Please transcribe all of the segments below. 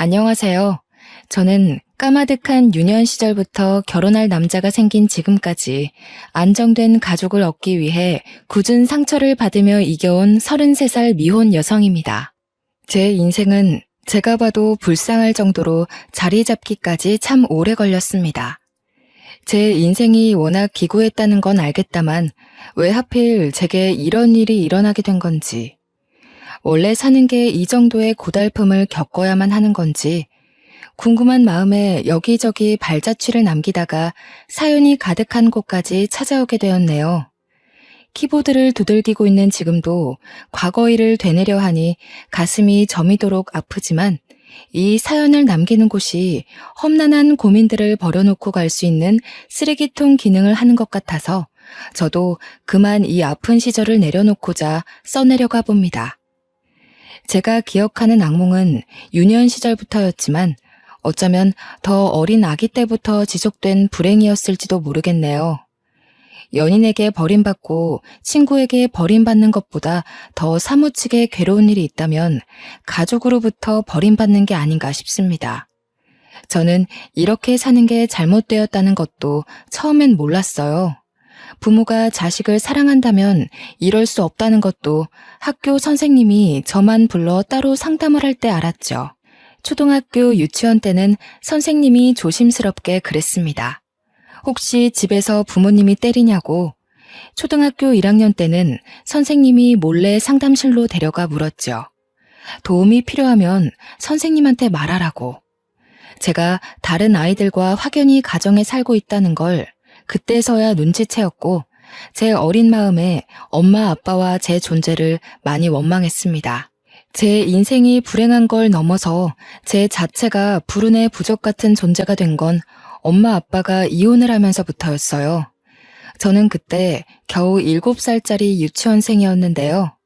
안녕하세요. 저는 까마득한 유년 시절부터 결혼할 남자가 생긴 지금까지 안정된 가족을 얻기 위해 굳은 상처를 받으며 이겨온 33살 미혼 여성입니다. 제 인생은 제가 봐도 불쌍할 정도로 자리 잡기까지 참 오래 걸렸습니다. 제 인생이 워낙 기구했다는 건 알겠다만 왜 하필 제게 이런 일이 일어나게 된 건지, 원래 사는 게 이 정도의 고달픔을 겪어야만 하는 건지 궁금한 마음에 여기저기 발자취를 남기다가 사연이 가득한 곳까지 찾아오게 되었네요. 키보드를 두들기고 있는 지금도 과거 일을 되뇌려 하니 가슴이 저미도록 아프지만 이 사연을 남기는 곳이 험난한 고민들을 버려놓고 갈 수 있는 쓰레기통 기능을 하는 것 같아서 저도 그만 이 아픈 시절을 내려놓고자 써내려가 봅니다. 제가 기억하는 악몽은 유년 시절부터였지만 어쩌면 더 어린 아기 때부터 지속된 불행이었을지도 모르겠네요. 연인에게 버림받고 친구에게 버림받는 것보다 더 사무치게 괴로운 일이 있다면 가족으로부터 버림받는 게 아닌가 싶습니다. 저는 이렇게 사는 게 잘못되었다는 것도 처음엔 몰랐어요. 부모가 자식을 사랑한다면 이럴 수 없다는 것도 학교 선생님이 저만 불러 따로 상담을 할 때 알았죠. 초등학교 유치원 때는 선생님이 조심스럽게 그랬습니다. 혹시 집에서 부모님이 때리냐고. 초등학교 1학년 때는 선생님이 몰래 상담실로 데려가 물었죠. 도움이 필요하면 선생님한테 말하라고. 제가 다른 아이들과 확연히 가정에 살고 있다는 걸 그때서야 눈치채었고 제 어린 마음에 엄마 아빠와 제 존재를 많이 원망했습니다. 제 인생이 불행한 걸 넘어서 제 자체가 불운의 부적 같은 존재가 된 건 엄마 아빠가 이혼을 하면서부터였어요. 저는 그때 겨우 7살짜리 유치원생이었는데요.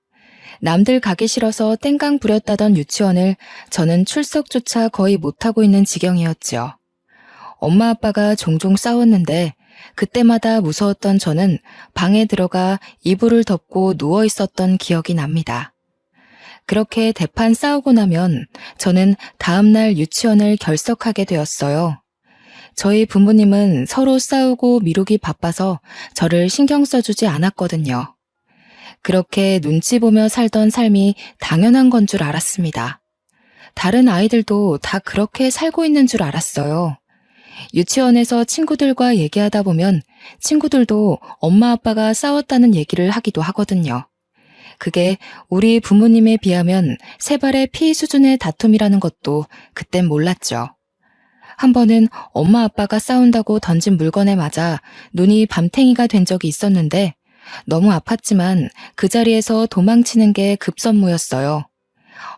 남들 가기 싫어서 땡깡 부렸다던 유치원을 저는 출석조차 거의 못하고 있는 지경이었죠. 엄마 아빠가 종종 싸웠는데 그때마다 무서웠던 저는 방에 들어가 이불을 덮고 누워 있었던 기억이 납니다. 그렇게 대판 싸우고 나면 저는 다음날 유치원을 결석하게 되었어요. 저희 부모님은 서로 싸우고 미루기 바빠서 저를 신경 써주지 않았거든요. 그렇게 눈치 보며 살던 삶이 당연한 건 줄 알았습니다. 다른 아이들도 다 그렇게 살고 있는 줄 알았어요. 유치원에서 친구들과 얘기하다 보면 친구들도 엄마 아빠가 싸웠다는 얘기를 하기도 하거든요. 그게 우리 부모님에 비하면 세 발의 피 수준의 다툼이라는 것도 그땐 몰랐죠. 한 번은 엄마 아빠가 싸운다고 던진 물건에 맞아 눈이 밤탱이가 된 적이 있었는데 너무 아팠지만 그 자리에서 도망치는 게 급선무였어요.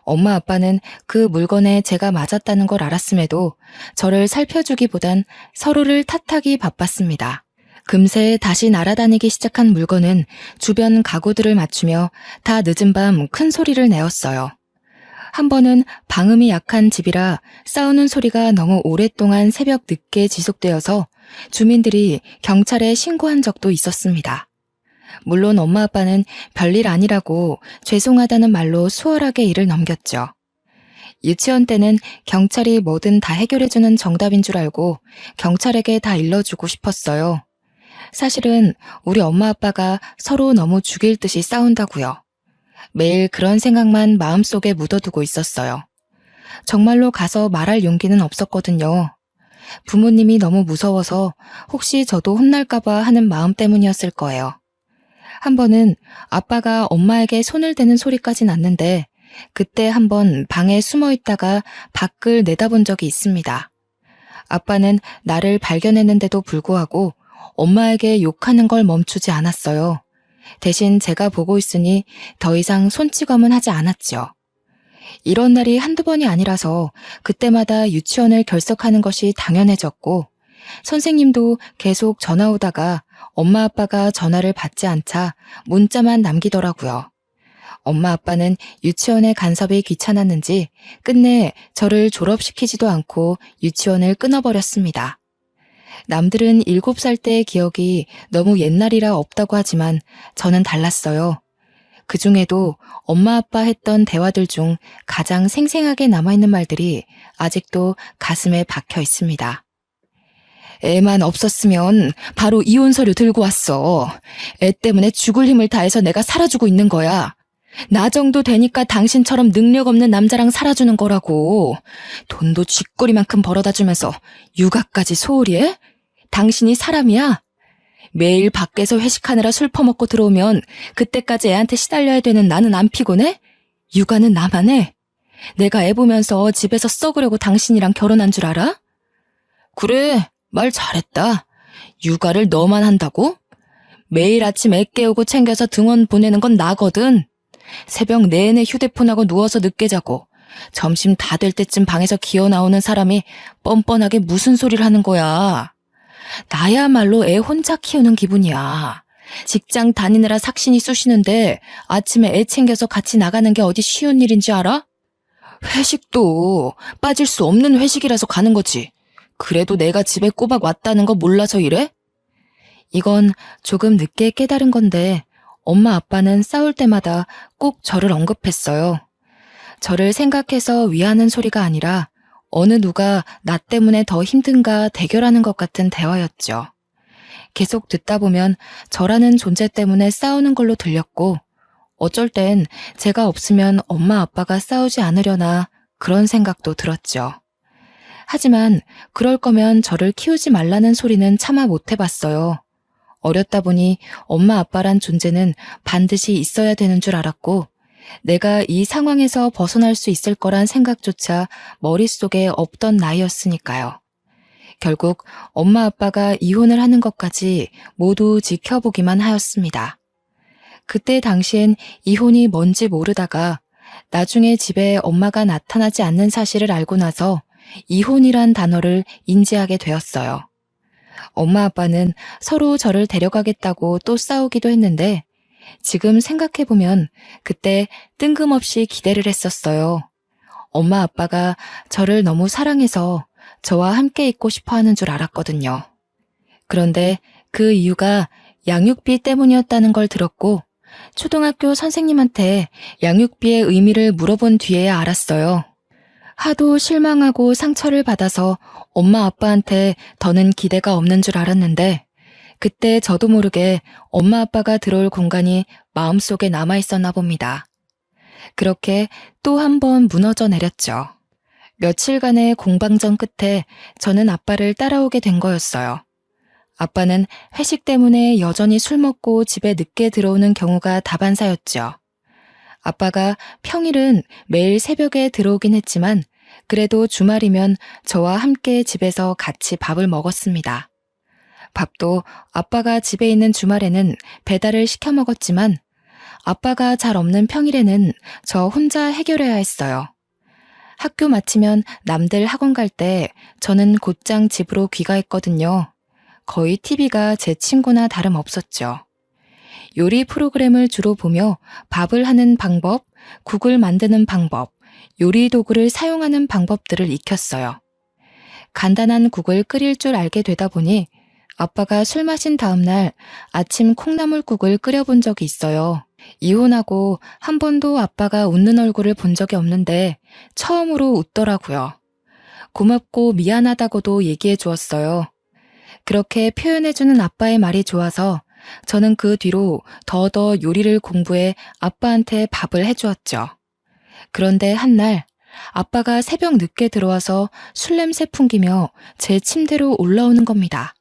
엄마 아빠는 그 물건에 제가 맞았다는 걸 알았음에도 저를 살펴주기보단 서로를 탓하기 바빴습니다. 금세 다시 날아다니기 시작한 물건은 주변 가구들을 맞추며 다 늦은 밤 큰 소리를 내었어요. 한 번은 방음이 약한 집이라 싸우는 소리가 너무 오랫동안 새벽 늦게 지속되어서 주민들이 경찰에 신고한 적도 있었습니다. 물론 엄마 아빠는 별일 아니라고 죄송하다는 말로 수월하게 일을 넘겼죠. 유치원 때는 경찰이 뭐든 다 해결해주는 정답인 줄 알고 경찰에게 다 일러주고 싶었어요. 사실은 우리 엄마 아빠가 서로 너무 죽일 듯이 싸운다고요. 매일 그런 생각만 마음속에 묻어두고 있었어요. 정말로 가서 말할 용기는 없었거든요. 부모님이 너무 무서워서 혹시 저도 혼날까봐 하는 마음 때문이었을 거예요. 한 번은 아빠가 엄마에게 손을 대는 소리까지 났는데 그때 한 번 방에 숨어 있다가 밖을 내다본 적이 있습니다. 아빠는 나를 발견했는데도 불구하고 엄마에게 욕하는 걸 멈추지 않았어요. 대신 제가 보고 있으니 더 이상 손찌검은 하지 않았죠. 이런 날이 한두 번이 아니라서 그때마다 유치원을 결석하는 것이 당연해졌고 선생님도 계속 전화 오다가 엄마 아빠가 전화를 받지 않자 문자만 남기더라고요. 엄마 아빠는 유치원의 간섭이 귀찮았는지 끝내 저를 졸업시키지도 않고 유치원을 끊어버렸습니다. 남들은 7살 때의 기억이 너무 옛날이라 없다고 하지만 저는 달랐어요. 그 중에도 엄마 아빠 했던 대화들 중 가장 생생하게 남아있는 말들이 아직도 가슴에 박혀 있습니다. 애만 없었으면 바로 이혼 서류 들고 왔어. 애 때문에 죽을 힘을 다해서 내가 살아주고 있는 거야. 나 정도 되니까 당신처럼 능력 없는 남자랑 살아주는 거라고. 돈도 쥐꼬리만큼 벌어다 주면서 육아까지 소홀히 해? 당신이 사람이야? 매일 밖에서 회식하느라 술 퍼먹고 들어오면 그때까지 애한테 시달려야 되는 나는 안 피곤해? 육아는 나만 해. 내가 애 보면서 집에서 썩으려고 당신이랑 결혼한 줄 알아? 그래, 말 잘했다. 육아를 너만 한다고? 매일 아침 애 깨우고 챙겨서 등원 보내는 건 나거든. 새벽 내내 휴대폰하고 누워서 늦게 자고 점심 다 될 때쯤 방에서 기어 나오는 사람이 뻔뻔하게 무슨 소리를 하는 거야. 나야말로 애 혼자 키우는 기분이야. 직장 다니느라 삭신이 쑤시는데 아침에 애 챙겨서 같이 나가는 게 어디 쉬운 일인지 알아? 회식도 빠질 수 없는 회식이라서 가는 거지. 그래도 내가 집에 꼬박 왔다는 거 몰라서 이래? 이건 조금 늦게 깨달은 건데 엄마 아빠는 싸울 때마다 꼭 저를 언급했어요. 저를 생각해서 위하는 소리가 아니라 어느 누가 나 때문에 더 힘든가 대결하는 것 같은 대화였죠. 계속 듣다 보면 저라는 존재 때문에 싸우는 걸로 들렸고 어쩔 땐 제가 없으면 엄마 아빠가 싸우지 않으려나 그런 생각도 들었죠. 하지만 그럴 거면 저를 키우지 말라는 소리는 차마 못 해봤어요. 어렸다 보니 엄마 아빠란 존재는 반드시 있어야 되는 줄 알았고 내가 이 상황에서 벗어날 수 있을 거란 생각조차 머릿속에 없던 나이였으니까요. 결국 엄마 아빠가 이혼을 하는 것까지 모두 지켜보기만 하였습니다. 그때 당시엔 이혼이 뭔지 모르다가 나중에 집에 엄마가 나타나지 않는 사실을 알고 나서 이혼이란 단어를 인지하게 되었어요. 엄마 아빠는 서로 저를 데려가겠다고 또 싸우기도 했는데 지금 생각해보면 그때 뜬금없이 기대를 했었어요. 엄마 아빠가 저를 너무 사랑해서 저와 함께 있고 싶어 하는 줄 알았거든요. 그런데 그 이유가 양육비 때문이었다는 걸 들었고 초등학교 선생님한테 양육비의 의미를 물어본 뒤에야 알았어요. 하도 실망하고 상처를 받아서 엄마 아빠한테 더는 기대가 없는 줄 알았는데 그때 저도 모르게 엄마 아빠가 들어올 공간이 마음속에 남아있었나 봅니다. 그렇게 또 한 번 무너져 내렸죠. 며칠간의 공방전 끝에 저는 아빠를 따라오게 된 거였어요. 아빠는 회식 때문에 여전히 술 먹고 집에 늦게 들어오는 경우가 다반사였죠. 아빠가 평일은 매일 새벽에 들어오긴 했지만 그래도 주말이면 저와 함께 집에서 같이 밥을 먹었습니다. 밥도 아빠가 집에 있는 주말에는 배달을 시켜 먹었지만 아빠가 잘 없는 평일에는 저 혼자 해결해야 했어요. 학교 마치면 남들 학원 갈 때 저는 곧장 집으로 귀가했거든요. 거의 TV가 제 친구나 다름없었죠. 요리 프로그램을 주로 보며 밥을 하는 방법, 국을 만드는 방법, 요리 도구를 사용하는 방법들을 익혔어요. 간단한 국을 끓일 줄 알게 되다 보니 아빠가 술 마신 다음 날 아침 콩나물국을 끓여본 적이 있어요. 이혼하고 한 번도 아빠가 웃는 얼굴을 본 적이 없는데 처음으로 웃더라고요. 고맙고 미안하다고도 얘기해 주었어요. 그렇게 표현해주는 아빠의 말이 좋아서 저는 그 뒤로 더더 요리를 공부해 아빠한테 밥을 해주었죠. 그런데 한날 아빠가 새벽 늦게 들어와서 술 냄새 풍기며 제 침대로 올라오는 겁니다.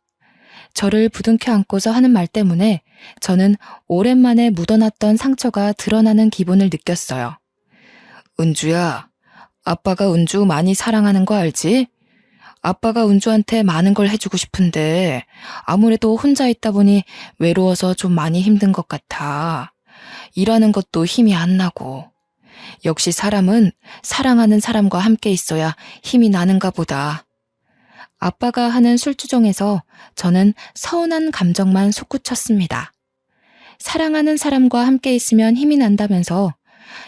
저를 부둥켜 안고서 하는 말 때문에 저는 오랜만에 묻어놨던 상처가 드러나는 기분을 느꼈어요. 은주야, 아빠가 은주 많이 사랑하는 거 알지? 아빠가 은주한테 많은 걸 해주고 싶은데 아무래도 혼자 있다 보니 외로워서 좀 많이 힘든 것 같아. 일하는 것도 힘이 안 나고. 역시 사람은 사랑하는 사람과 함께 있어야 힘이 나는가 보다. 아빠가 하는 술주정에서 저는 서운한 감정만 솟구쳤습니다. 사랑하는 사람과 함께 있으면 힘이 난다면서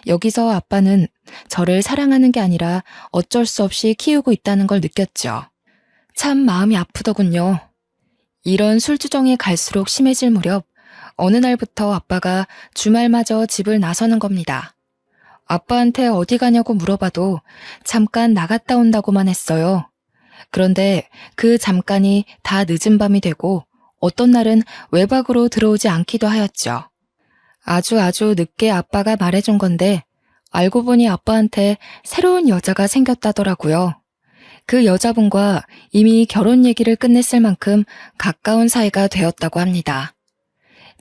여기서 아빠는 저를 사랑하는 게 아니라 어쩔 수 없이 키우고 있다는 걸 느꼈죠. 참 마음이 아프더군요. 이런 술주정이 갈수록 심해질 무렵 어느 날부터 아빠가 주말마저 집을 나서는 겁니다. 아빠한테 어디 가냐고 물어봐도 잠깐 나갔다 온다고만 했어요. 그런데 그 잠깐이 다 늦은 밤이 되고 어떤 날은 외박으로 들어오지 않기도 하였죠. 아주 늦게 아빠가 말해준 건데 알고 보니 아빠한테 새로운 여자가 생겼다더라고요. 그 여자분과 이미 결혼 얘기를 끝냈을 만큼 가까운 사이가 되었다고 합니다.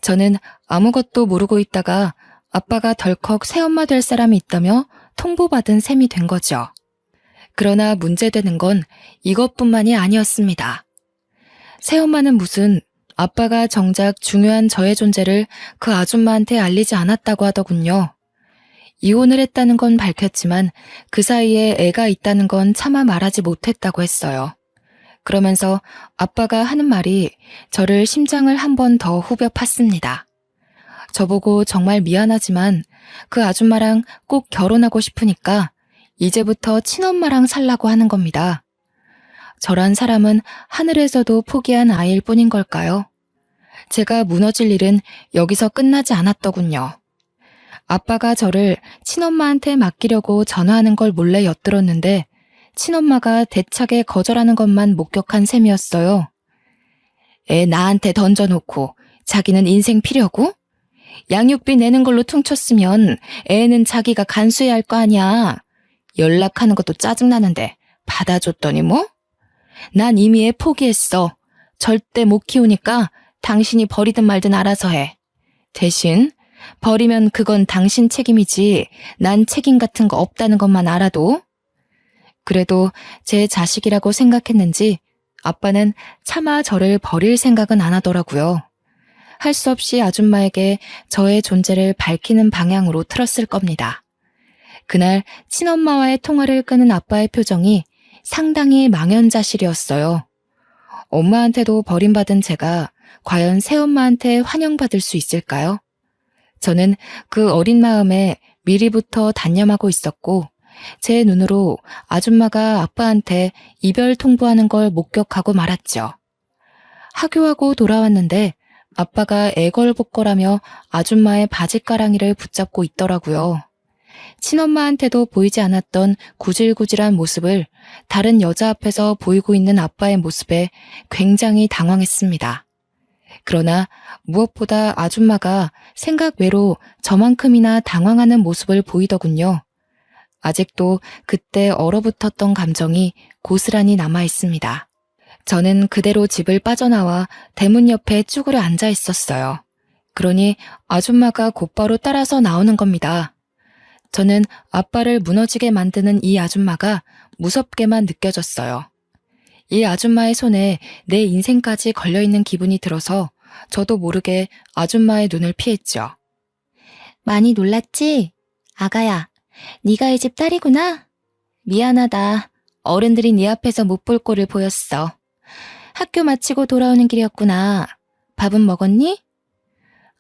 저는 아무것도 모르고 있다가 아빠가 덜컥 새엄마 될 사람이 있다며 통보받은 셈이 된 거죠. 그러나 문제되는 건 이것뿐만이 아니었습니다. 새엄마는 무슨 아빠가 정작 중요한 저의 존재를 그 아줌마한테 알리지 않았다고 하더군요. 이혼을 했다는 건 밝혔지만 그 사이에 애가 있다는 건 차마 말하지 못했다고 했어요. 그러면서 아빠가 하는 말이 저를 심장을 한 번 더 후벼 팠습니다. 저보고 정말 미안하지만 그 아줌마랑 꼭 결혼하고 싶으니까 이제부터 친엄마랑 살라고 하는 겁니다. 저란 사람은 하늘에서도 포기한 아이일 뿐인 걸까요? 제가 무너질 일은 여기서 끝나지 않았더군요. 아빠가 저를 친엄마한테 맡기려고 전화하는 걸 몰래 엿들었는데 친엄마가 대차게 거절하는 것만 목격한 셈이었어요. 애 나한테 던져놓고 자기는 인생 필요고? 양육비 내는 걸로 퉁쳤으면 애는 자기가 간수해야 할 거 아니야. 연락하는 것도 짜증나는데 받아줬더니 뭐? 난 이미 애 포기했어. 절대 못 키우니까 당신이 버리든 말든 알아서 해. 대신 버리면 그건 당신 책임이지 난 책임 같은 거 없다는 것만 알아도. 그래도 제 자식이라고 생각했는지 아빠는 차마 저를 버릴 생각은 안 하더라고요. 할 수 없이 아줌마에게 저의 존재를 밝히는 방향으로 틀었을 겁니다. 그날 친엄마와의 통화를 끄는 아빠의 표정이 상당히 망연자실이었어요. 엄마한테도 버림받은 제가 과연 새엄마한테 환영받을 수 있을까요? 저는 그 어린 마음에 미리부터 단념하고 있었고 제 눈으로 아줌마가 아빠한테 이별 통보하는 걸 목격하고 말았죠. 하교하고 돌아왔는데 아빠가 애걸복걸하며 아줌마의 바짓가랑이를 붙잡고 있더라고요. 친엄마한테도 보이지 않았던 구질구질한 모습을 다른 여자 앞에서 보이고 있는 아빠의 모습에 굉장히 당황했습니다. 그러나 무엇보다 아줌마가 생각 외로 저만큼이나 당황하는 모습을 보이더군요. 아직도 그때 얼어붙었던 감정이 고스란히 남아 있습니다. 저는 그대로 집을 빠져나와 대문 옆에 쭈그려 앉아 있었어요. 그러니 아줌마가 곧바로 따라서 나오는 겁니다. 저는 아빠를 무너지게 만드는 이 아줌마가 무섭게만 느껴졌어요. 이 아줌마의 손에 내 인생까지 걸려있는 기분이 들어서 저도 모르게 아줌마의 눈을 피했죠. 많이 놀랐지? 아가야, 네가 이 집 딸이구나? 미안하다. 어른들이 네 앞에서 못 볼 꼴을 보였어. 학교 마치고 돌아오는 길이었구나. 밥은 먹었니?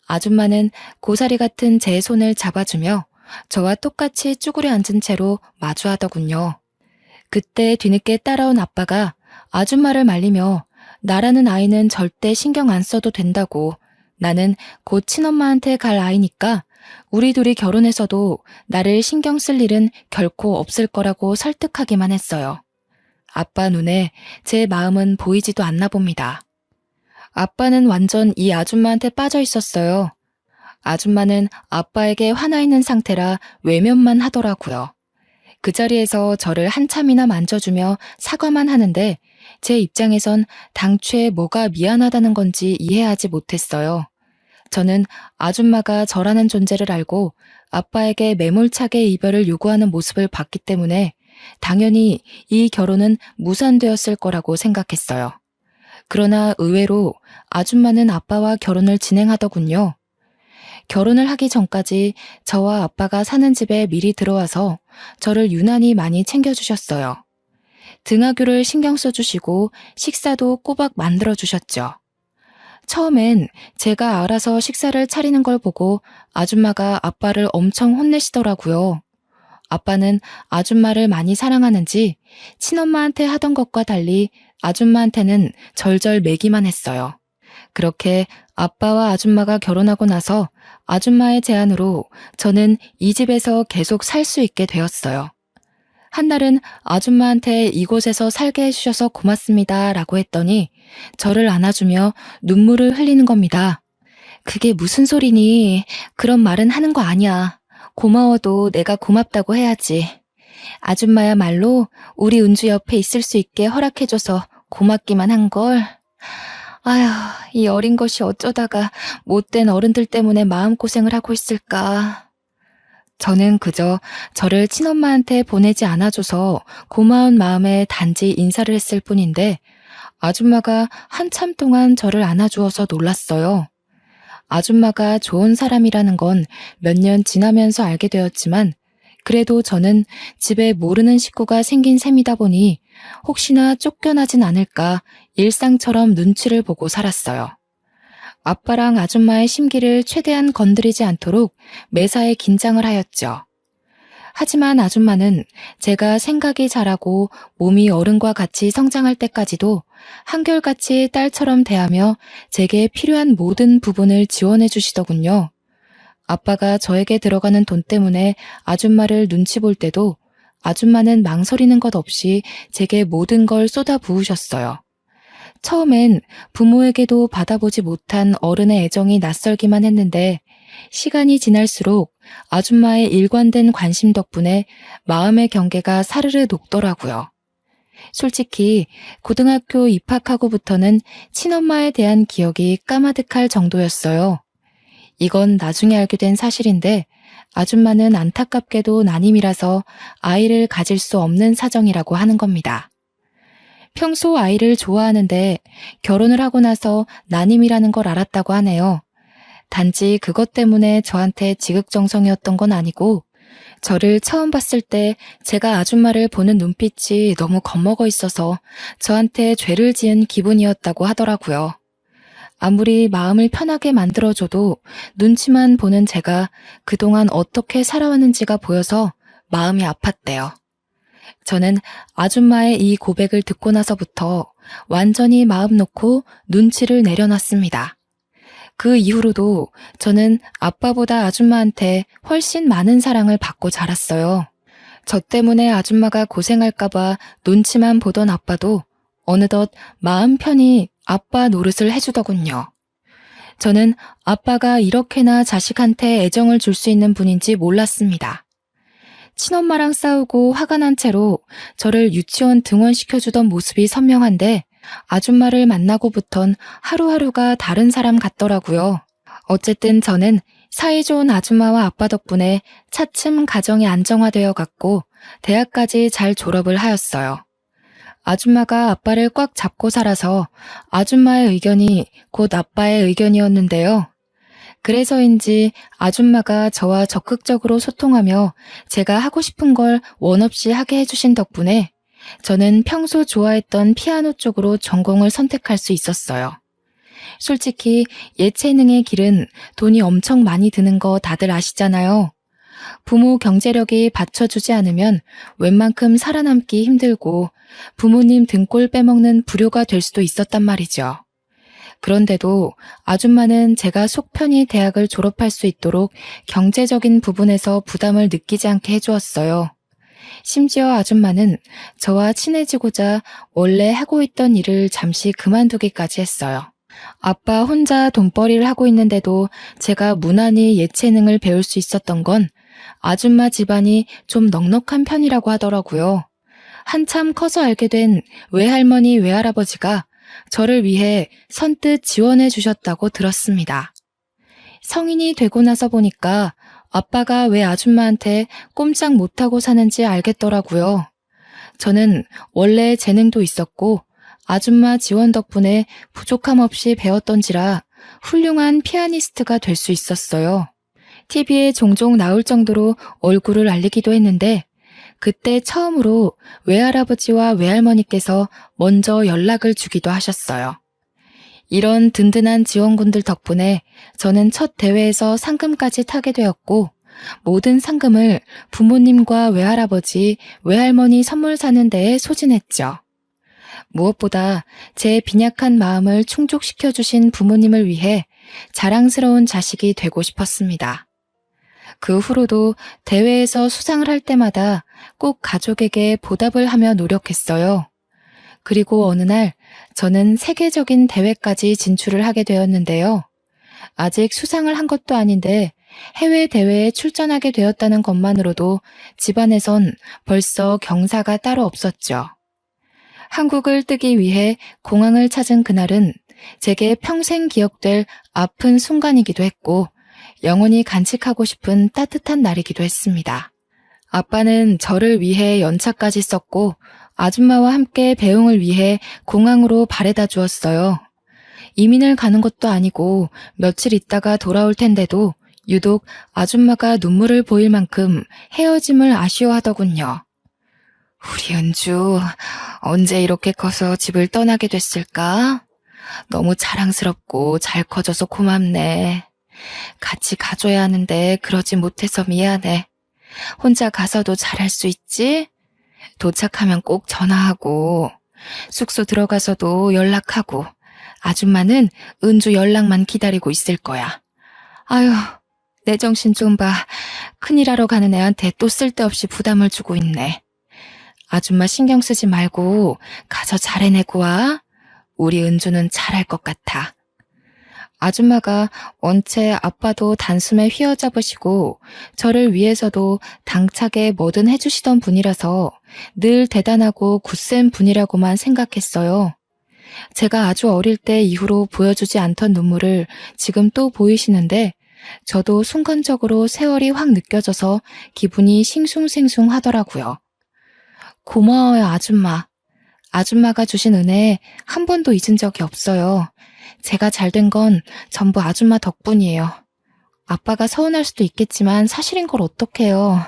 아줌마는 고사리 같은 제 손을 잡아주며 저와 똑같이 쭈그려 앉은 채로 마주하더군요. 그때 뒤늦게 따라온 아빠가 아줌마를 말리며 나라는 아이는 절대 신경 안 써도 된다고, 나는 곧 친엄마한테 갈 아이니까 우리 둘이 결혼해서도 나를 신경 쓸 일은 결코 없을 거라고 설득하기만 했어요. 아빠 눈에 제 마음은 보이지도 않나 봅니다. 아빠는 완전 이 아줌마한테 빠져 있었어요. 아줌마는 아빠에게 화나 있는 상태라 외면만 하더라고요. 그 자리에서 저를 한참이나 만져주며 사과만 하는데 제 입장에선 당최 뭐가 미안하다는 건지 이해하지 못했어요. 저는 아줌마가 저라는 존재를 알고 아빠에게 매몰차게 이별을 요구하는 모습을 봤기 때문에 당연히 이 결혼은 무산되었을 거라고 생각했어요. 그러나 의외로 아줌마는 아빠와 결혼을 진행하더군요. 결혼을 하기 전까지 저와 아빠가 사는 집에 미리 들어와서 저를 유난히 많이 챙겨주셨어요. 등하교를 신경 써주시고 식사도 꼬박 만들어주셨죠. 처음엔 제가 알아서 식사를 차리는 걸 보고 아줌마가 아빠를 엄청 혼내시더라고요. 아빠는 아줌마를 많이 사랑하는지 친엄마한테 하던 것과 달리 아줌마한테는 절절 매기만 했어요. 그렇게 아빠와 아줌마가 결혼하고 나서 아줌마의 제안으로 저는 이 집에서 계속 살 수 있게 되었어요. 한날은 아줌마한테 이곳에서 살게 해주셔서 고맙습니다 라고 했더니 저를 안아주며 눈물을 흘리는 겁니다. 그게 무슨 소리니? 그런 말은 하는 거 아니야. 고마워도 내가 고맙다고 해야지. 아줌마야말로 우리 은주 옆에 있을 수 있게 허락해줘서 고맙기만 한걸. 아휴, 이 어린 것이 어쩌다가 못된 어른들 때문에 마음고생을 하고 있을까. 저는 그저 저를 친엄마한테 보내지 않아줘서 고마운 마음에 단지 인사를 했을 뿐인데 아줌마가 한참 동안 저를 안아주어서 놀랐어요. 아줌마가 좋은 사람이라는 건 몇 년 지나면서 알게 되었지만 그래도 저는 집에 모르는 식구가 생긴 셈이다 보니 혹시나 쫓겨나진 않을까 일상처럼 눈치를 보고 살았어요. 아빠랑 아줌마의 심기를 최대한 건드리지 않도록 매사에 긴장을 하였죠. 하지만 아줌마는 제가 생각이 자라고 몸이 어른과 같이 성장할 때까지도 한결같이 딸처럼 대하며 제게 필요한 모든 부분을 지원해 주시더군요. 아빠가 저에게 들어가는 돈 때문에 아줌마를 눈치 볼 때도 아줌마는 망설이는 것 없이 제게 모든 걸 쏟아 부으셨어요. 처음엔 부모에게도 받아보지 못한 어른의 애정이 낯설기만 했는데 시간이 지날수록 아줌마의 일관된 관심 덕분에 마음의 경계가 사르르 녹더라고요. 솔직히 고등학교 입학하고부터는 친엄마에 대한 기억이 까마득할 정도였어요. 이건 나중에 알게 된 사실인데 아줌마는 안타깝게도 난임이라서 아이를 가질 수 없는 사정이라고 하는 겁니다. 평소 아이를 좋아하는데 결혼을 하고 나서 난임이라는 걸 알았다고 하네요. 단지 그것 때문에 저한테 지극정성이었던 건 아니고 저를 처음 봤을 때 제가 아줌마를 보는 눈빛이 너무 겁먹어 있어서 저한테 죄를 지은 기분이었다고 하더라고요. 아무리 마음을 편하게 만들어줘도 눈치만 보는 제가 그동안 어떻게 살아왔는지가 보여서 마음이 아팠대요. 저는 아줌마의 이 고백을 듣고 나서부터 완전히 마음 놓고 눈치를 내려놨습니다. 그 이후로도 저는 아빠보다 아줌마한테 훨씬 많은 사랑을 받고 자랐어요. 저 때문에 아줌마가 고생할까봐 눈치만 보던 아빠도 어느덧 마음 편히 아빠 노릇을 해주더군요. 저는 아빠가 이렇게나 자식한테 애정을 줄 수 있는 분인지 몰랐습니다. 친엄마랑 싸우고 화가 난 채로 저를 유치원 등원시켜주던 모습이 선명한데 아줌마를 만나고부턴 하루하루가 다른 사람 같더라고요. 어쨌든 저는 사이좋은 아줌마와 아빠 덕분에 차츰 가정이 안정화되어 갔고 대학까지 잘 졸업을 하였어요. 아줌마가 아빠를 꽉 잡고 살아서 아줌마의 의견이 곧 아빠의 의견이었는데요. 그래서인지 아줌마가 저와 적극적으로 소통하며 제가 하고 싶은 걸 원 없이 하게 해주신 덕분에 저는 평소 좋아했던 피아노 쪽으로 전공을 선택할 수 있었어요. 솔직히 예체능의 길은 돈이 엄청 많이 드는 거 다들 아시잖아요. 부모 경제력이 받쳐주지 않으면 웬만큼 살아남기 힘들고 부모님 등골 빼먹는 불효가 될 수도 있었단 말이죠. 그런데도 아줌마는 제가 속 편히 대학을 졸업할 수 있도록 경제적인 부분에서 부담을 느끼지 않게 해주었어요. 심지어 아줌마는 저와 친해지고자 원래 하고 있던 일을 잠시 그만두기까지 했어요. 아빠 혼자 돈벌이를 하고 있는데도 제가 무난히 예체능을 배울 수 있었던 건 아줌마 집안이 좀 넉넉한 편이라고 하더라고요. 한참 커서 알게 된 외할머니 외할아버지가 저를 위해 선뜻 지원해 주셨다고 들었습니다. 성인이 되고 나서 보니까 아빠가 왜 아줌마한테 꼼짝 못하고 사는지 알겠더라고요. 저는 원래 재능도 있었고 아줌마 지원 덕분에 부족함 없이 배웠던지라 훌륭한 피아니스트가 될 수 있었어요. TV에 종종 나올 정도로 얼굴을 알리기도 했는데 그때 처음으로 외할아버지와 외할머니께서 먼저 연락을 주기도 하셨어요. 이런 든든한 지원군들 덕분에 저는 첫 대회에서 상금까지 타게 되었고 모든 상금을 부모님과 외할아버지, 외할머니 선물 사는 데에 소진했죠. 무엇보다 제 빈약한 마음을 충족시켜주신 부모님을 위해 자랑스러운 자식이 되고 싶었습니다. 그 후로도 대회에서 수상을 할 때마다 꼭 가족에게 보답을 하며 노력했어요. 그리고 어느 날 저는 세계적인 대회까지 진출을 하게 되었는데요. 아직 수상을 한 것도 아닌데 해외 대회에 출전하게 되었다는 것만으로도 집안에선 벌써 경사가 따로 없었죠. 한국을 뜨기 위해 공항을 찾은 그날은 제게 평생 기억될 아픈 순간이기도 했고 영원히 간직하고 싶은 따뜻한 날이기도 했습니다. 아빠는 저를 위해 연차까지 썼고 아줌마와 함께 배웅을 위해 공항으로 바래다 주었어요. 이민을 가는 것도 아니고 며칠 있다가 돌아올 텐데도 유독 아줌마가 눈물을 보일 만큼 헤어짐을 아쉬워하더군요. 우리 은주, 언제 이렇게 커서 집을 떠나게 됐을까? 너무 자랑스럽고 잘 커져서 고맙네. 같이 가줘야 하는데 그러지 못해서 미안해. 혼자 가서도 잘할 수 있지? 도착하면 꼭 전화하고, 숙소 들어가서도 연락하고, 아줌마는 은주 연락만 기다리고 있을 거야. 아유, 내 정신 좀 봐. 큰일 하러 가는 애한테 또 쓸데없이 부담을 주고 있네. 아줌마 신경 쓰지 말고 가서 잘 해내고 와. 우리 은주는 잘할 것 같아. 아줌마가 원체 아빠도 단숨에 휘어잡으시고 저를 위해서도 당차게 뭐든 해주시던 분이라서 늘 대단하고 굳센 분이라고만 생각했어요. 제가 아주 어릴 때 이후로 보여주지 않던 눈물을 지금 또 보이시는데 저도 순간적으로 세월이 확 느껴져서 기분이 싱숭생숭하더라고요. 고마워요, 아줌마. 아줌마가 주신 은혜 한 번도 잊은 적이 없어요. 제가 잘 된 건 전부 아줌마 덕분이에요. 아빠가 서운할 수도 있겠지만 사실인 걸 어떡해요.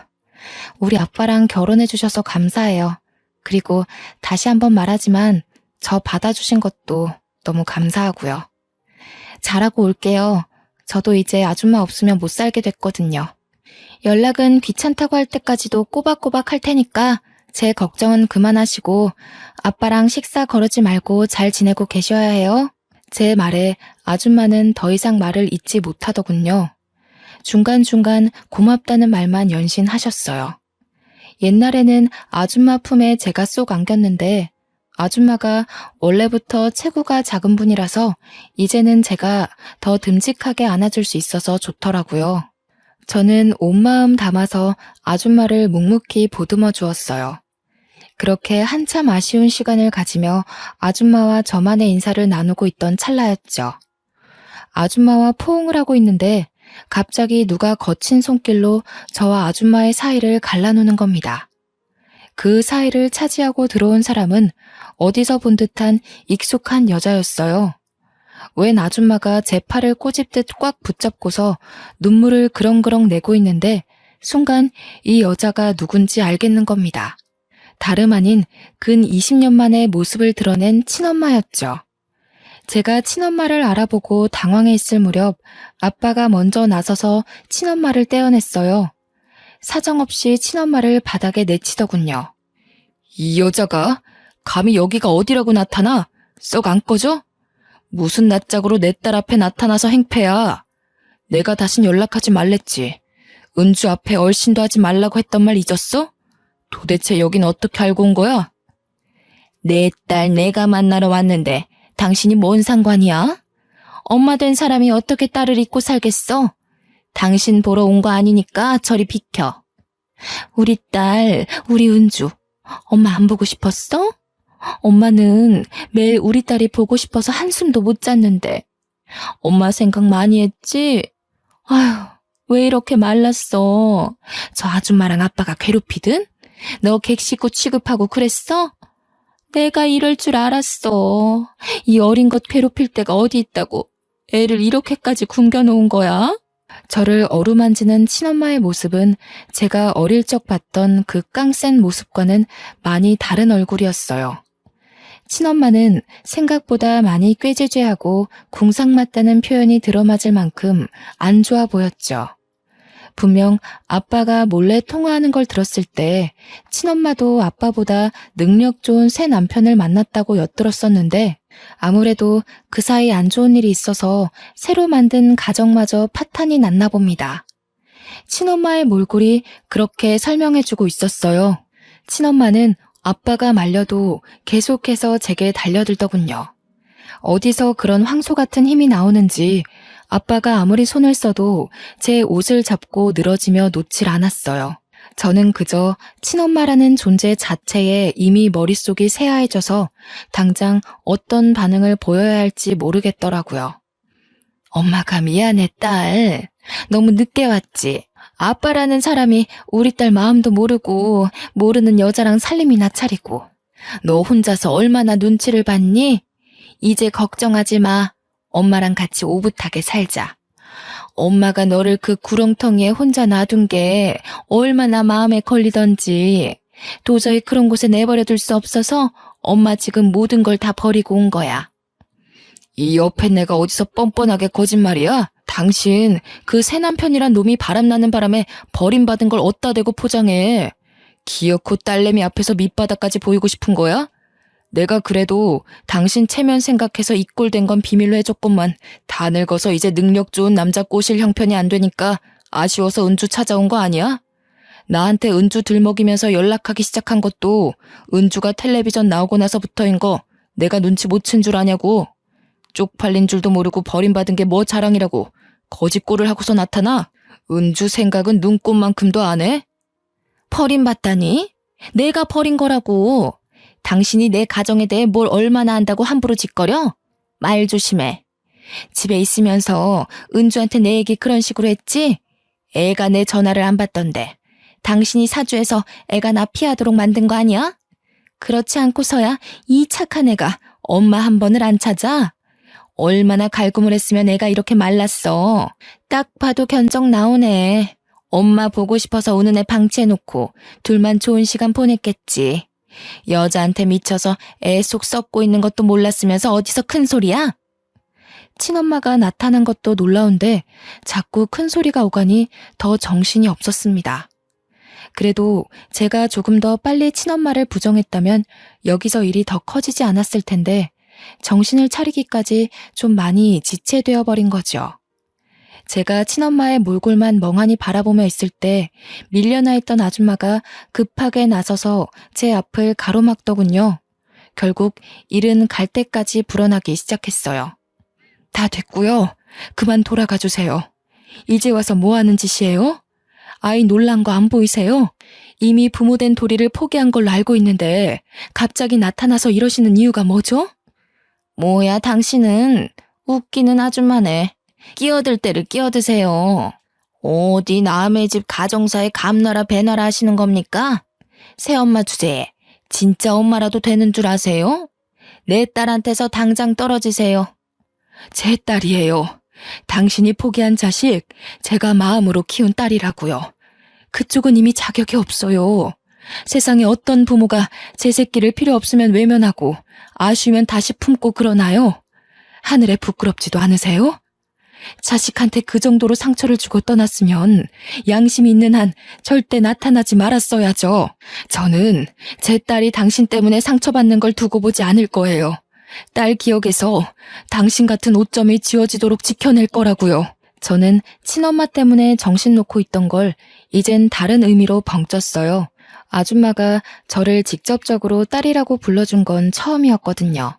우리 아빠랑 결혼해 주셔서 감사해요. 그리고 다시 한번 말하지만 저 받아주신 것도 너무 감사하고요. 잘하고 올게요. 저도 이제 아줌마 없으면 못 살게 됐거든요. 연락은 귀찮다고 할 때까지도 꼬박꼬박 할 테니까 제 걱정은 그만하시고 아빠랑 식사 거르지 말고 잘 지내고 계셔야 해요. 제 말에 아줌마는 더 이상 말을 잇지 못하더군요. 중간중간 고맙다는 말만 연신하셨어요. 옛날에는 아줌마 품에 제가 쏙 안겼는데 아줌마가 원래부터 체구가 작은 분이라서 이제는 제가 더 듬직하게 안아줄 수 있어서 좋더라고요. 저는 온 마음 담아서 아줌마를 묵묵히 보듬어 주었어요. 그렇게 한참 아쉬운 시간을 가지며 아줌마와 저만의 인사를 나누고 있던 찰나였죠. 아줌마와 포옹을 하고 있는데 갑자기 누가 거친 손길로 저와 아줌마의 사이를 갈라놓는 겁니다. 그 사이를 차지하고 들어온 사람은 어디서 본 듯한 익숙한 여자였어요. 웬 아줌마가 제 팔을 꼬집듯 꽉 붙잡고서 눈물을 그렁그렁 내고 있는데 순간 이 여자가 누군지 알겠는 겁니다. 다름 아닌 근 20년 만에 모습을 드러낸 친엄마였죠. 제가 친엄마를 알아보고 당황해 있을 무렵 아빠가 먼저 나서서 친엄마를 떼어냈어요. 사정없이 친엄마를 바닥에 내치더군요. 이 여자가 감히 여기가 어디라고 나타나? 썩 안 꺼져? 무슨 낯짝으로 내 딸 앞에 나타나서 행패야. 내가 다신 연락하지 말랬지. 은주 앞에 얼씬도 하지 말라고 했던 말 잊었어? 도대체 여긴 어떻게 알고 온 거야? 내 딸 내가 만나러 왔는데 당신이 뭔 상관이야? 엄마 된 사람이 어떻게 딸을 잊고 살겠어? 당신 보러 온 거 아니니까 저리 비켜. 우리 딸, 우리 은주, 엄마 안 보고 싶었어? 엄마는 매일 우리 딸이 보고 싶어서 한숨도 못 잤는데 엄마 생각 많이 했지? 아휴, 왜 이렇게 말랐어? 저 아줌마랑 아빠가 괴롭히든? 너 객식구 취급하고 그랬어? 내가 이럴 줄 알았어. 이 어린 것 괴롭힐 데가 어디 있다고 애를 이렇게까지 굶겨놓은 거야? 저를 어루만지는 친엄마의 모습은 제가 어릴 적 봤던 그 깡센 모습과는 많이 다른 얼굴이었어요. 친엄마는 생각보다 많이 꾀죄죄하고 궁상맞다는 표현이 들어맞을 만큼 안 좋아 보였죠. 분명 아빠가 몰래 통화하는 걸 들었을 때 친엄마도 아빠보다 능력 좋은 새 남편을 만났다고 엿들었었는데 아무래도 그 사이 안 좋은 일이 있어서 새로 만든 가정마저 파탄이 났나 봅니다. 친엄마의 몰골이 그렇게 설명해주고 있었어요. 친엄마는 아빠가 말려도 계속해서 제게 달려들더군요. 어디서 그런 황소 같은 힘이 나오는지 아빠가 아무리 손을 써도 제 옷을 잡고 늘어지며 놓질 않았어요. 저는 그저 친엄마라는 존재 자체에 이미 머릿속이 새하얘져서 당장 어떤 반응을 보여야 할지 모르겠더라고요. 엄마가 미안해, 딸. 너무 늦게 왔지. 아빠라는 사람이 우리 딸 마음도 모르고 모르는 여자랑 살림이나 차리고. 너 혼자서 얼마나 눈치를 봤니? 이제 걱정하지 마. 엄마랑 같이 오붓하게 살자. 엄마가 너를 그 구렁텅이에 혼자 놔둔 게 얼마나 마음에 걸리던지. 도저히 그런 곳에 내버려둘 수 없어서 엄마 지금 모든 걸 다 버리고 온 거야. 이 옆에 내가 어디서 뻔뻔하게 거짓말이야? 당신 그 새 남편이란 놈이 바람나는 바람에 버림받은 걸 어디다 대고 포장해. 기어코 딸내미 앞에서 밑바닥까지 보이고 싶은 거야? 내가 그래도 당신 체면 생각해서 이 꼴 된 건 비밀로 해줬건만 다 늙어서 이제 능력 좋은 남자 꼬실 형편이 안 되니까 아쉬워서 은주 찾아온 거 아니야? 나한테 은주 들먹이면서 연락하기 시작한 것도 은주가 텔레비전 나오고 나서부터인 거 내가 눈치 못 챈 줄 아냐고. 쪽팔린 줄도 모르고 버림받은 게 뭐 자랑이라고 거짓골을 하고서 나타나? 은주 생각은 눈꼽만큼도 안 해? 버림받다니? 내가 버린 거라고. 당신이 내 가정에 대해 뭘 얼마나 안다고 함부로 짓거려? 말 조심해. 집에 있으면서 은주한테 내 얘기 그런 식으로 했지? 애가 내 전화를 안 받던데. 당신이 사주해서 애가 나 피하도록 만든 거 아니야? 그렇지 않고서야 이 착한 애가 엄마 한 번을 안 찾아? 얼마나 갈굼을 했으면 애가 이렇게 말랐어. 딱 봐도 견적 나오네. 엄마 보고 싶어서 오는 애 방치해놓고 둘만 좋은 시간 보냈겠지. 여자한테 미쳐서 애 속 썩고 있는 것도 몰랐으면서 어디서 큰 소리야? 친엄마가 나타난 것도 놀라운데 자꾸 큰 소리가 오가니 더 정신이 없었습니다. 그래도 제가 조금 더 빨리 친엄마를 부정했다면 여기서 일이 더 커지지 않았을 텐데 정신을 차리기까지 좀 많이 지체되어 버린 거죠. 제가 친엄마의 몰골만 멍하니 바라보며 있을 때 밀려나 있던 아줌마가 급하게 나서서 제 앞을 가로막더군요. 결국 일은 갈 때까지 불어나기 시작했어요. 다 됐고요. 그만 돌아가 주세요. 이제 와서 뭐 하는 짓이에요? 아이 놀란 거 안 보이세요? 이미 부모된 도리를 포기한 걸로 알고 있는데 갑자기 나타나서 이러시는 이유가 뭐죠? 뭐야 당신은 웃기는 아줌마네. 끼어들 때를 끼어드세요. 어디 남의 집 가정사에 감나라 배나라 하시는 겁니까? 새엄마 주제에 진짜 엄마라도 되는 줄 아세요? 내 딸한테서 당장 떨어지세요. 제 딸이에요. 당신이 포기한 자식 제가 마음으로 키운 딸이라고요. 그쪽은 이미 자격이 없어요. 세상에 어떤 부모가 제 새끼를 필요 없으면 외면하고 아쉬우면 다시 품고 그러나요? 하늘에 부끄럽지도 않으세요? 자식한테 그 정도로 상처를 주고 떠났으면 양심이 있는 한 절대 나타나지 말았어야죠. 저는 제 딸이 당신 때문에 상처받는 걸 두고 보지 않을 거예요. 딸 기억에서 당신 같은 오점이 지워지도록 지켜낼 거라고요. 저는 친엄마 때문에 정신 놓고 있던 걸 이젠 다른 의미로 벙쪘어요. 아줌마가 저를 직접적으로 딸이라고 불러준 건 처음이었거든요.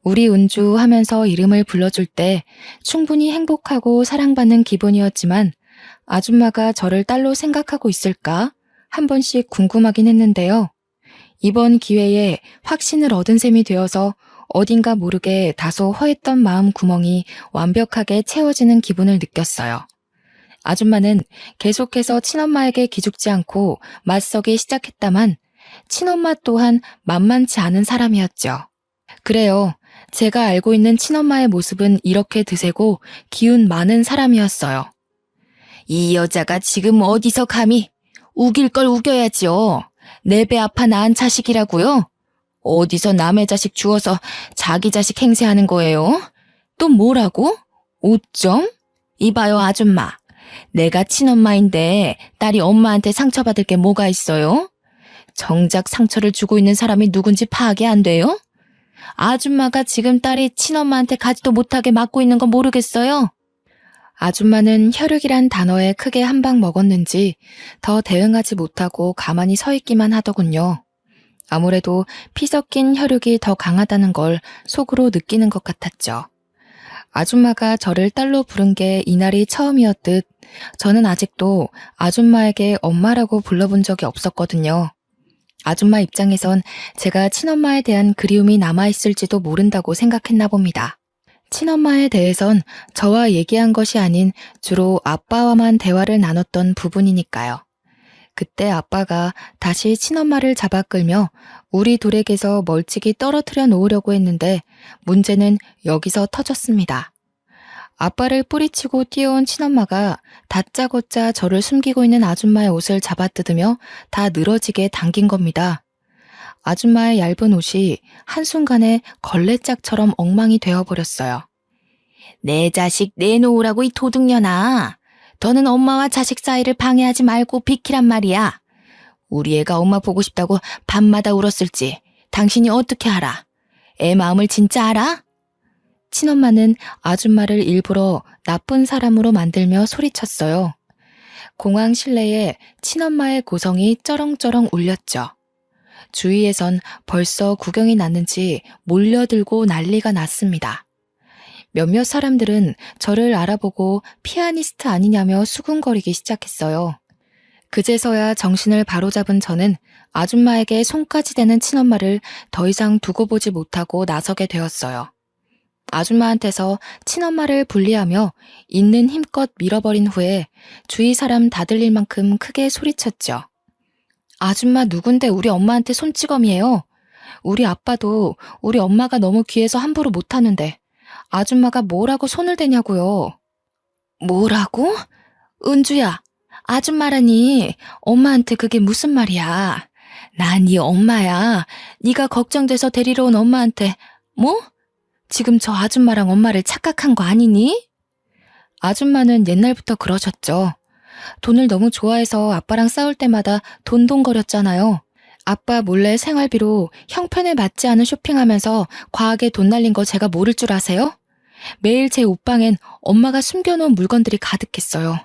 우리 은주 하면서 이름을 불러줄 때 충분히 행복하고 사랑받는 기분이었지만 아줌마가 저를 딸로 생각하고 있을까 한 번씩 궁금하긴 했는데요. 이번 기회에 확신을 얻은 셈이 되어서 어딘가 모르게 다소 허했던 마음 구멍이 완벽하게 채워지는 기분을 느꼈어요. 아줌마는 계속해서 친엄마에게 기죽지 않고 맞서기 시작했다만 친엄마 또한 만만치 않은 사람이었죠. 그래요. 제가 알고 있는 친엄마의 모습은 이렇게 드세고 기운 많은 사람이었어요. 이 여자가 지금 어디서 감히 우길 걸 우겨야지요. 내 배 아파 낳은 자식이라고요? 어디서 남의 자식 주워서 자기 자식 행세하는 거예요? 또 뭐라고? 5점? 이봐요 아줌마. 내가 친엄마인데 딸이 엄마한테 상처받을 게 뭐가 있어요? 정작 상처를 주고 있는 사람이 누군지 파악이 안 돼요? 아줌마가 지금 딸이 친엄마한테 가지도 못하게 맞고 있는 거 모르겠어요? 아줌마는 혈육이란 단어에 크게 한 방 먹었는지 더 대응하지 못하고 가만히 서 있기만 하더군요. 아무래도 피 섞인 혈육이 더 강하다는 걸 속으로 느끼는 것 같았죠. 아줌마가 저를 딸로 부른 게 이날이 처음이었듯 저는 아직도 아줌마에게 엄마라고 불러본 적이 없었거든요. 아줌마 입장에선 제가 친엄마에 대한 그리움이 남아있을지도 모른다고 생각했나 봅니다. 친엄마에 대해선 저와 얘기한 것이 아닌 주로 아빠와만 대화를 나눴던 부분이니까요. 그때 아빠가 다시 친엄마를 잡아 끌며 우리 둘에게서 멀찍이 떨어뜨려 놓으려고 했는데 문제는 여기서 터졌습니다. 아빠를 뿌리치고 뛰어온 친엄마가 다짜고짜 저를 숨기고 있는 아줌마의 옷을 잡아뜯으며 다 늘어지게 당긴 겁니다. 아줌마의 얇은 옷이 한순간에 걸레짝처럼 엉망이 되어버렸어요. 내 자식 내놓으라고 이 도둑년아. 더는 엄마와 자식 사이를 방해하지 말고 비키란 말이야. 우리 애가 엄마 보고 싶다고 밤마다 울었을지 당신이 어떻게 알아? 애 마음을 진짜 알아? 친엄마는 아줌마를 일부러 나쁜 사람으로 만들며 소리쳤어요. 공항 실내에 친엄마의 고성이 쩌렁쩌렁 울렸죠. 주위에선 벌써 구경이 났는지 몰려들고 난리가 났습니다. 몇몇 사람들은 저를 알아보고 피아니스트 아니냐며 수군거리기 시작했어요. 그제서야 정신을 바로잡은 저는 아줌마에게 손까지 대는 친엄마를 더 이상 두고 보지 못하고 나서게 되었어요. 아줌마한테서 친엄마를 분리하며 있는 힘껏 밀어버린 후에 주위 사람 다 들릴 만큼 크게 소리쳤죠. 아줌마 누군데 우리 엄마한테 손찌검이에요. 우리 아빠도 우리 엄마가 너무 귀해서 함부로 못하는데 아줌마가 뭐라고 손을 대냐고요. 뭐라고? 은주야, 아줌마라니 엄마한테 그게 무슨 말이야. 난 네 엄마야. 네가 걱정돼서 데리러 온 엄마한테 뭐? 지금 저 아줌마랑 엄마를 착각한 거 아니니? 아줌마는 옛날부터 그러셨죠. 돈을 너무 좋아해서 아빠랑 싸울 때마다 돈돈거렸잖아요. 아빠 몰래 생활비로 형편에 맞지 않은 쇼핑하면서 과하게 돈 날린 거 제가 모를 줄 아세요? 매일 제 옷방엔 엄마가 숨겨놓은 물건들이 가득했어요.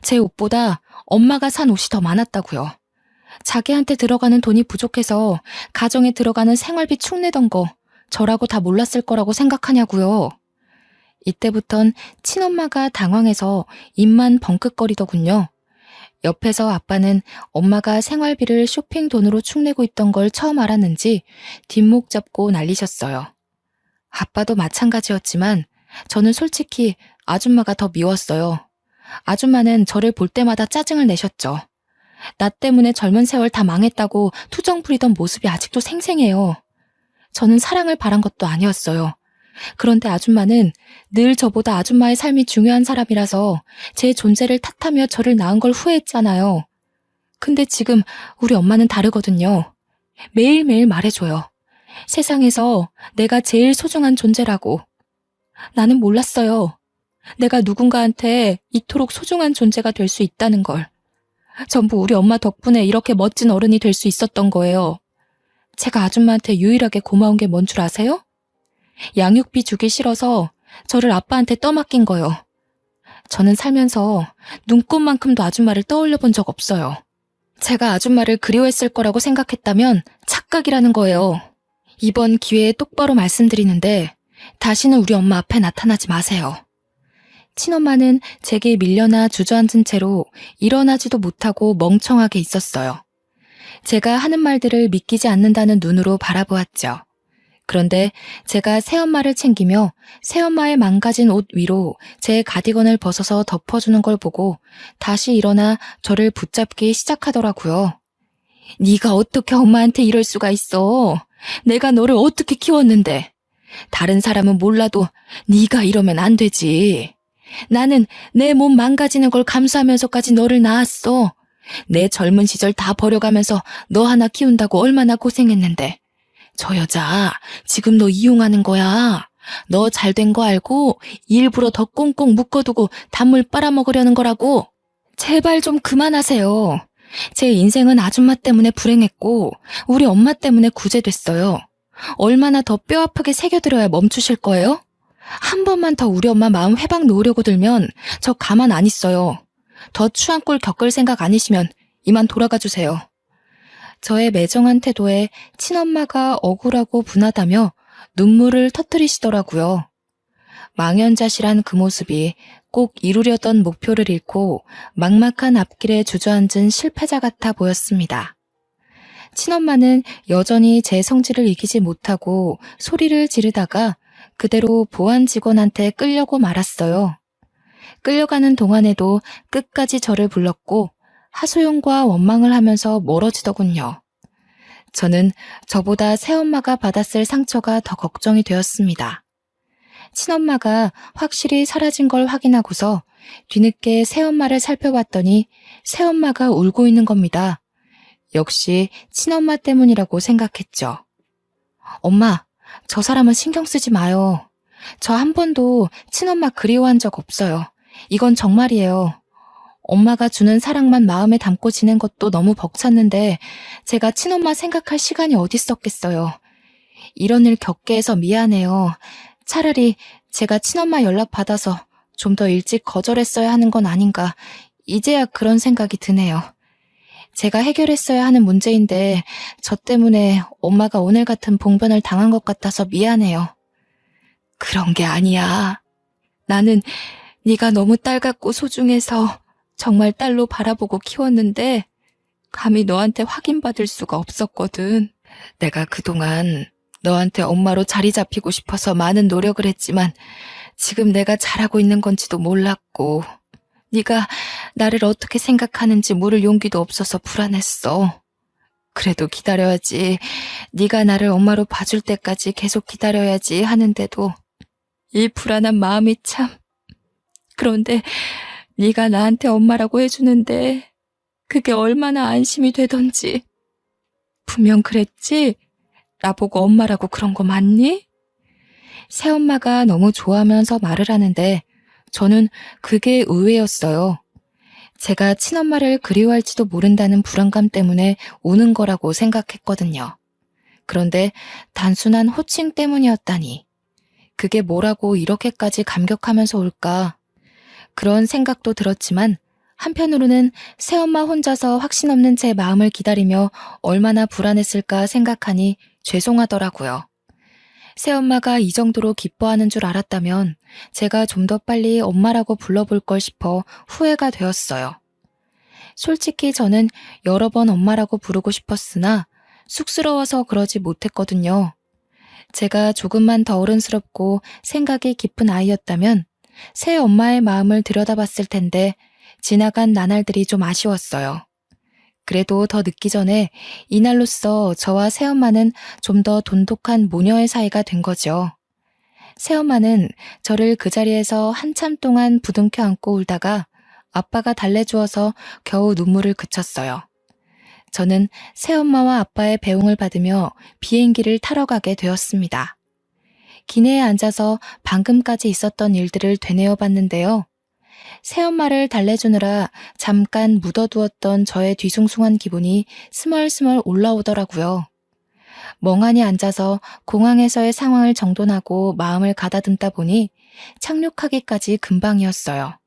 제 옷보다 엄마가 산 옷이 더 많았다고요. 자기한테 들어가는 돈이 부족해서 가정에 들어가는 생활비 축내던 거 저라고 다 몰랐을 거라고 생각하냐고요. 이때부턴 친엄마가 당황해서 입만 벙긋거리더군요. 옆에서 아빠는 엄마가 생활비를 쇼핑 돈으로 축내고 있던 걸 처음 알았는지 뒷목 잡고 난리셨어요. 아빠도 마찬가지였지만 저는 솔직히 아줌마가 더 미웠어요. 아줌마는 저를 볼 때마다 짜증을 내셨죠. 나 때문에 젊은 세월 다 망했다고 투정 부리던 모습이 아직도 생생해요. 저는 사랑을 바란 것도 아니었어요. 그런데 아줌마는 늘 저보다 아줌마의 삶이 중요한 사람이라서 제 존재를 탓하며 저를 낳은 걸 후회했잖아요. 근데 지금 우리 엄마는 다르거든요. 매일매일 말해줘요. 세상에서 내가 제일 소중한 존재라고. 나는 몰랐어요. 내가 누군가한테 이토록 소중한 존재가 될 수 있다는 걸. 전부 우리 엄마 덕분에 이렇게 멋진 어른이 될 수 있었던 거예요. 제가 아줌마한테 유일하게 고마운 게 뭔 줄 아세요? 양육비 주기 싫어서 저를 아빠한테 떠맡긴 거요. 저는 살면서 눈꽃만큼도 아줌마를 떠올려 본 적 없어요. 제가 아줌마를 그리워했을 거라고 생각했다면 착각이라는 거예요. 이번 기회에 똑바로 말씀드리는데 다시는 우리 엄마 앞에 나타나지 마세요. 친엄마는 제게 밀려나 주저앉은 채로 일어나지도 못하고 멍청하게 있었어요. 제가 하는 말들을 믿기지 않는다는 눈으로 바라보았죠. 그런데 제가 새엄마를 챙기며 새엄마의 망가진 옷 위로 제 가디건을 벗어서 덮어주는 걸 보고 다시 일어나 저를 붙잡기 시작하더라고요. 네가 어떻게 엄마한테 이럴 수가 있어? 내가 너를 어떻게 키웠는데? 다른 사람은 몰라도 네가 이러면 안 되지. 나는 내 몸 망가지는 걸 감수하면서까지 너를 낳았어. 내 젊은 시절 다 버려가면서 너 하나 키운다고 얼마나 고생했는데. 저 여자 지금 너 이용하는 거야. 너 잘된 거 알고 일부러 더 꽁꽁 묶어두고 단물 빨아먹으려는 거라고. 제발 좀 그만하세요. 제 인생은 아줌마 때문에 불행했고 우리 엄마 때문에 구제됐어요. 얼마나 더 뼈아프게 새겨들어야 멈추실 거예요? 한 번만 더 우리 엄마 마음 회방 놓으려고 들면 저 가만 안 있어요. 더 추한 꼴 겪을 생각 아니시면 이만 돌아가 주세요. 저의 매정한 태도에 친엄마가 억울하고 분하다며 눈물을 터뜨리시더라고요. 망연자실한 그 모습이 꼭 이루려던 목표를 잃고 막막한 앞길에 주저앉은 실패자 같아 보였습니다. 친엄마는 여전히 제 성질을 이기지 못하고 소리를 지르다가 그대로 보안 직원한테 끌려고 말았어요. 끌려가는 동안에도 끝까지 저를 불렀고 하소연과 원망을 하면서 멀어지더군요. 저는 저보다 새엄마가 받았을 상처가 더 걱정이 되었습니다. 친엄마가 확실히 사라진 걸 확인하고서 뒤늦게 새엄마를 살펴봤더니 새엄마가 울고 있는 겁니다. 역시 친엄마 때문이라고 생각했죠. 엄마, 저 사람은 신경 쓰지 마요. 저 한 번도 친엄마 그리워한 적 없어요. 이건 정말이에요. 엄마가 주는 사랑만 마음에 담고 지낸 것도 너무 벅찼는데 제가 친엄마 생각할 시간이 어딨었겠어요. 이런 일 겪게 해서 미안해요. 차라리 제가 친엄마 연락 받아서 좀 더 일찍 거절했어야 하는 건 아닌가. 이제야 그런 생각이 드네요. 제가 해결했어야 하는 문제인데 저 때문에 엄마가 오늘 같은 봉변을 당한 것 같아서 미안해요. 그런 게 아니야. 나는 네가 너무 딸 같고 소중해서 정말 딸로 바라보고 키웠는데 감히 너한테 확인받을 수가 없었거든. 내가 그동안 너한테 엄마로 자리 잡히고 싶어서 많은 노력을 했지만 지금 내가 잘하고 있는 건지도 몰랐고 네가 나를 어떻게 생각하는지 물을 용기도 없어서 불안했어. 그래도 기다려야지. 네가 나를 엄마로 봐줄 때까지 계속 기다려야지 하는데도 이 불안한 마음이 참. 그런데 네가 나한테 엄마라고 해주는데 그게 얼마나 안심이 되던지. 분명 그랬지? 나보고 엄마라고 그런 거 맞니? 새엄마가 너무 좋아하면서 말을 하는데 저는 그게 의외였어요. 제가 친엄마를 그리워할지도 모른다는 불안감 때문에 우는 거라고 생각했거든요. 그런데 단순한 호칭 때문이었다니. 그게 뭐라고 이렇게까지 감격하면서 올까? 그런 생각도 들었지만 한편으로는 새엄마 혼자서 확신 없는 제 마음을 기다리며 얼마나 불안했을까 생각하니 죄송하더라고요. 새엄마가 이 정도로 기뻐하는 줄 알았다면 제가 좀 더 빨리 엄마라고 불러볼 걸 싶어 후회가 되었어요. 솔직히 저는 여러 번 엄마라고 부르고 싶었으나 쑥스러워서 그러지 못했거든요. 제가 조금만 더 어른스럽고 생각이 깊은 아이였다면 새 엄마의 마음을 들여다봤을 텐데 지나간 나날들이 좀 아쉬웠어요. 그래도 더 늦기 전에 이날로써 저와 새엄마는 좀 더 돈독한 모녀의 사이가 된 거죠. 새엄마는 저를 그 자리에서 한참 동안 부둥켜 안고 울다가 아빠가 달래주어서 겨우 눈물을 그쳤어요. 저는 새엄마와 아빠의 배웅을 받으며 비행기를 타러 가게 되었습니다. 기내에 앉아서 방금까지 있었던 일들을 되뇌어 봤는데요. 새엄마를 달래주느라 잠깐 묻어두었던 저의 뒤숭숭한 기분이 스멀스멀 올라오더라고요. 멍하니 앉아서 공항에서의 상황을 정돈하고 마음을 가다듬다 보니 착륙하기까지 금방이었어요.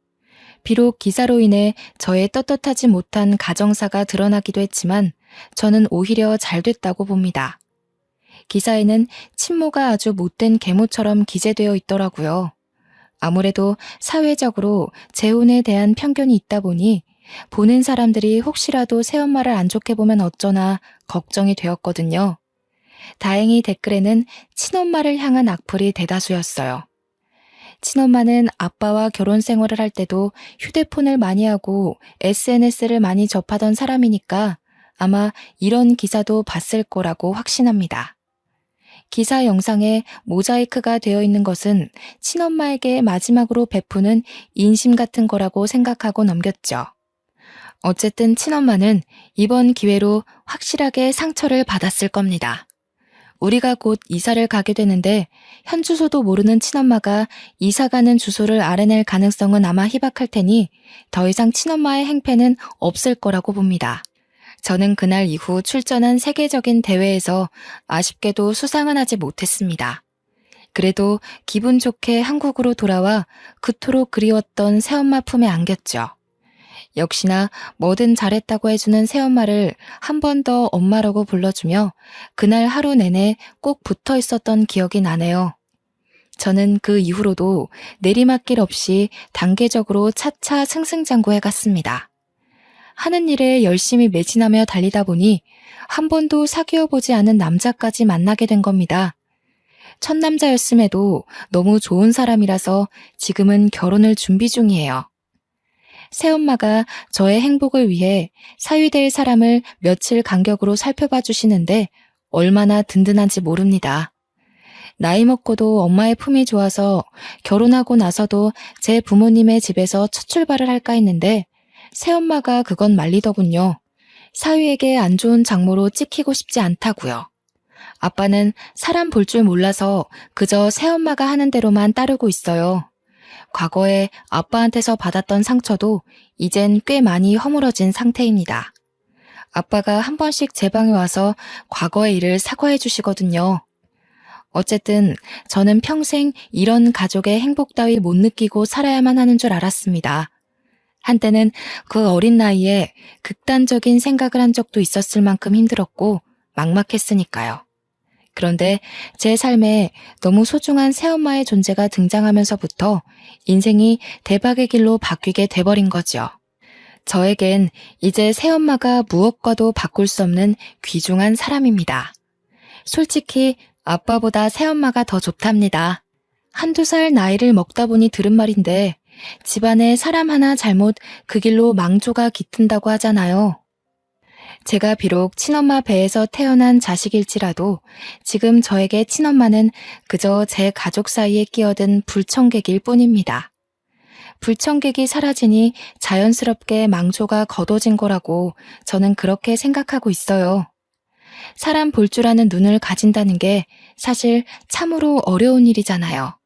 비록 기사로 인해 저의 떳떳하지 못한 가정사가 드러나기도 했지만 저는 오히려 잘 됐다고 봅니다. 기사에는 친모가 아주 못된 계모처럼 기재되어 있더라고요. 아무래도 사회적으로 재혼에 대한 편견이 있다 보니 보는 사람들이 혹시라도 새엄마를 안 좋게 보면 어쩌나 걱정이 되었거든요. 다행히 댓글에는 친엄마를 향한 악플이 대다수였어요. 친엄마는 아빠와 결혼 생활을 할 때도 휴대폰을 많이 하고 SNS를 많이 접하던 사람이니까 아마 이런 기사도 봤을 거라고 확신합니다. 기사 영상에 모자이크가 되어 있는 것은 친엄마에게 마지막으로 베푸는 인심 같은 거라고 생각하고 넘겼죠. 어쨌든 친엄마는 이번 기회로 확실하게 상처를 받았을 겁니다. 우리가 곧 이사를 가게 되는데 현 주소도 모르는 친엄마가 이사 가는 주소를 알아낼 가능성은 아마 희박할 테니 더 이상 친엄마의 행패는 없을 거라고 봅니다. 저는 그날 이후 출전한 세계적인 대회에서 아쉽게도 수상은 하지 못했습니다. 그래도 기분 좋게 한국으로 돌아와 그토록 그리웠던 새엄마 품에 안겼죠. 역시나 뭐든 잘했다고 해주는 새엄마를 한 번 더 엄마라고 불러주며 그날 하루 내내 꼭 붙어 있었던 기억이 나네요. 저는 그 이후로도 내리막길 없이 단계적으로 차차 승승장구해 갔습니다. 하는 일에 열심히 매진하며 달리다 보니 한 번도 사귀어 보지 않은 남자까지 만나게 된 겁니다. 첫 남자였음에도 너무 좋은 사람이라서 지금은 결혼을 준비 중이에요. 새엄마가 저의 행복을 위해 사위될 사람을 며칠 간격으로 살펴봐 주시는데 얼마나 든든한지 모릅니다. 나이 먹고도 엄마의 품이 좋아서 결혼하고 나서도 제 부모님의 집에서 첫 출발을 할까 했는데 새엄마가 그건 말리더군요. 사위에게 안 좋은 장모로 찍히고 싶지 않다고요. 아빠는 사람 볼 줄 몰라서 그저 새엄마가 하는 대로만 따르고 있어요. 과거에 아빠한테서 받았던 상처도 이젠 꽤 많이 허물어진 상태입니다. 아빠가 한 번씩 제 방에 와서 과거의 일을 사과해 주시거든요. 어쨌든 저는 평생 이런 가족의 행복 따위 못 느끼고 살아야만 하는 줄 알았습니다. 한때는 그 어린 나이에 극단적인 생각을 한 적도 있었을 만큼 힘들었고 막막했으니까요. 그런데 제 삶에 너무 소중한 새엄마의 존재가 등장하면서부터 인생이 대박의 길로 바뀌게 돼버린 거죠. 저에겐 이제 새엄마가 무엇과도 바꿀 수 없는 귀중한 사람입니다. 솔직히 아빠보다 새엄마가 더 좋답니다. 한두 살 나이를 먹다 보니 들은 말인데 집안에 사람 하나 잘못 그 길로 망조가 깃든다고 하잖아요. 제가 비록 친엄마 배에서 태어난 자식일지라도 지금 저에게 친엄마는 그저 제 가족 사이에 끼어든 불청객일 뿐입니다. 불청객이 사라지니 자연스럽게 망조가 걷어진 거라고 저는 그렇게 생각하고 있어요. 사람 볼 줄 아는 눈을 가진다는 게 사실 참으로 어려운 일이잖아요.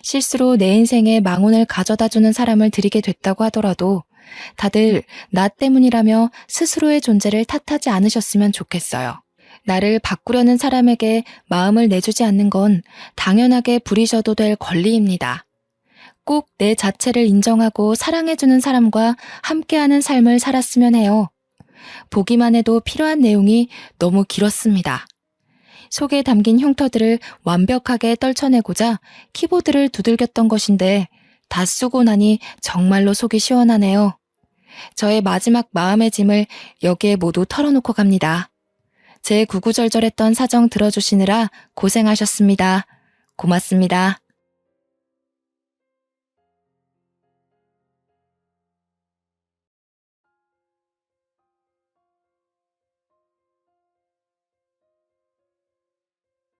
실수로 내 인생에 망운을 가져다주는 사람을 들이게 됐다고 하더라도 다들 나 때문이라며 스스로의 존재를 탓하지 않으셨으면 좋겠어요. 나를 바꾸려는 사람에게 마음을 내주지 않는 건 당연하게 부리셔도 될 권리입니다. 꼭 내 자체를 인정하고 사랑해주는 사람과 함께하는 삶을 살았으면 해요. 보기만 해도 필요한 내용이 너무 길었습니다. 속에 담긴 흉터들을 완벽하게 떨쳐내고자 키보드를 두들겼던 것인데 다 쓰고 나니 정말로 속이 시원하네요. 저의 마지막 마음의 짐을 여기에 모두 털어놓고 갑니다. 제 구구절절했던 사정 들어주시느라 고생하셨습니다. 고맙습니다.